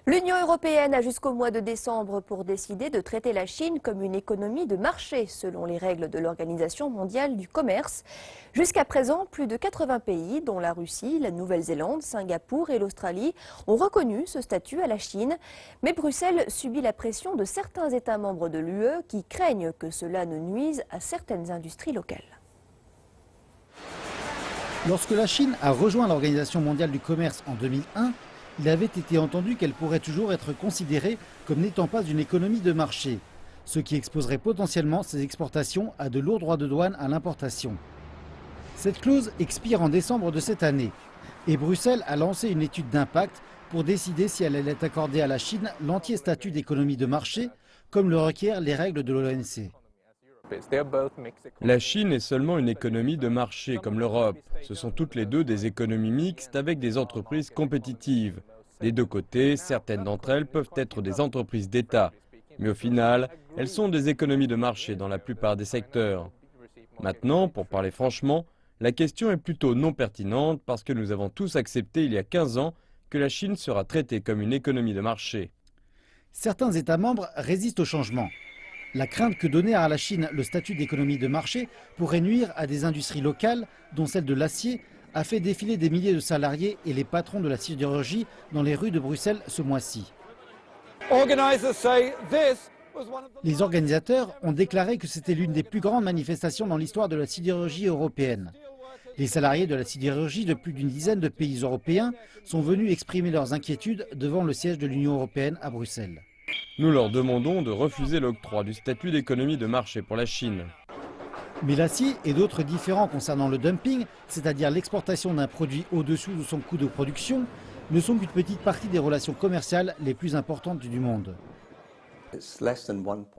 L'Union européenne a jusqu'au mois de décembre pour décider de traiter la Chine comme une économie de marché, selon les règles de l'Organisation mondiale du commerce. Jusqu'à présent, plus de 80 pays, dont la Russie, la Nouvelle-Zélande, Singapour et l'Australie, ont reconnu ce statut à la Chine. Mais Bruxelles subit la pression de certains États membres de l'UE qui craignent que cela ne nuise à certaines industries locales. Lorsque la Chine a rejoint l'Organisation mondiale du commerce en 2001, il avait été entendu qu'elle pourrait toujours être considérée comme n'étant pas une économie de marché, ce qui exposerait potentiellement ses exportations à de lourds droits de douane à l'importation. Cette clause expire en décembre de cette année et Bruxelles a lancé une étude d'impact pour décider si elle allait accorder à la Chine l'entier statut d'économie de marché, comme le requièrent les règles de l'OMC. La Chine est seulement une économie de marché comme l'Europe. Ce sont toutes les deux des économies mixtes avec des entreprises compétitives. Des deux côtés, certaines d'entre elles peuvent être des entreprises d'État. Mais au final, elles sont des économies de marché dans la plupart des secteurs. Maintenant, pour parler franchement, la question est plutôt non pertinente parce que nous avons tous accepté il y a 15 ans que la Chine sera traitée comme une économie de marché. Certains États membres résistent au changement. La crainte que donner à la Chine le statut d'économie de marché pourrait nuire à des industries locales, dont celle de l'acier, a fait défiler des milliers de salariés et les patrons de la sidérurgie dans les rues de Bruxelles ce mois-ci. Les organisateurs ont déclaré que c'était l'une des plus grandes manifestations dans l'histoire de la sidérurgie européenne. Les salariés de la sidérurgie de plus d'une dizaine de pays européens sont venus exprimer leurs inquiétudes devant le siège de l'Union européenne à Bruxelles. Nous leur demandons de refuser l'octroi du statut d'économie de marché pour la Chine. Mais l'acier et d'autres différends concernant le dumping, c'est-à-dire l'exportation d'un produit au-dessous de son coût de production, ne sont qu'une petite partie des relations commerciales les plus importantes du monde.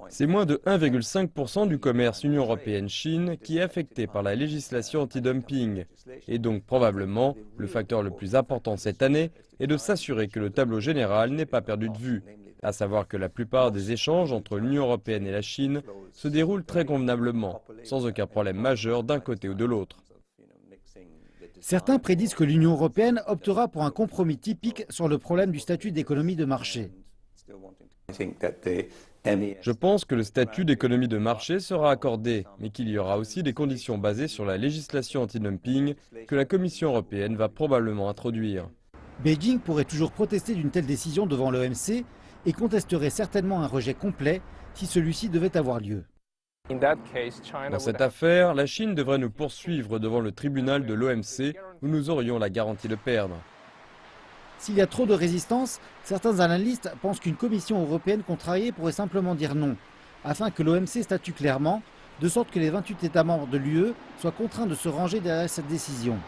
C'est moins de 1,5% du commerce Union européenne-Chine qui est affecté par la législation anti-dumping. Et donc probablement, le facteur le plus important cette année est de s'assurer que le tableau général n'est pas perdu de vue. À savoir que la plupart des échanges entre l'Union européenne et la Chine se déroulent très convenablement, sans aucun problème majeur d'un côté ou de l'autre. Certains prédisent que l'Union européenne optera pour un compromis typique sur le problème du statut d'économie de marché. Je pense que le statut d'économie de marché sera accordé, mais qu'il y aura aussi des conditions basées sur la législation anti-dumping que la Commission européenne va probablement introduire. Beijing pourrait toujours protester d'une telle décision devant l'OMC et contesterait certainement un rejet complet si celui-ci devait avoir lieu. Dans cette affaire, la Chine devrait nous poursuivre devant le tribunal de l'OMC où nous aurions la garantie de perdre. S'il y a trop de résistance, certains analystes pensent qu'une commission européenne contrariée pourrait simplement dire non, afin que l'OMC statue clairement, de sorte que les 28 États membres de l'UE soient contraints de se ranger derrière cette décision.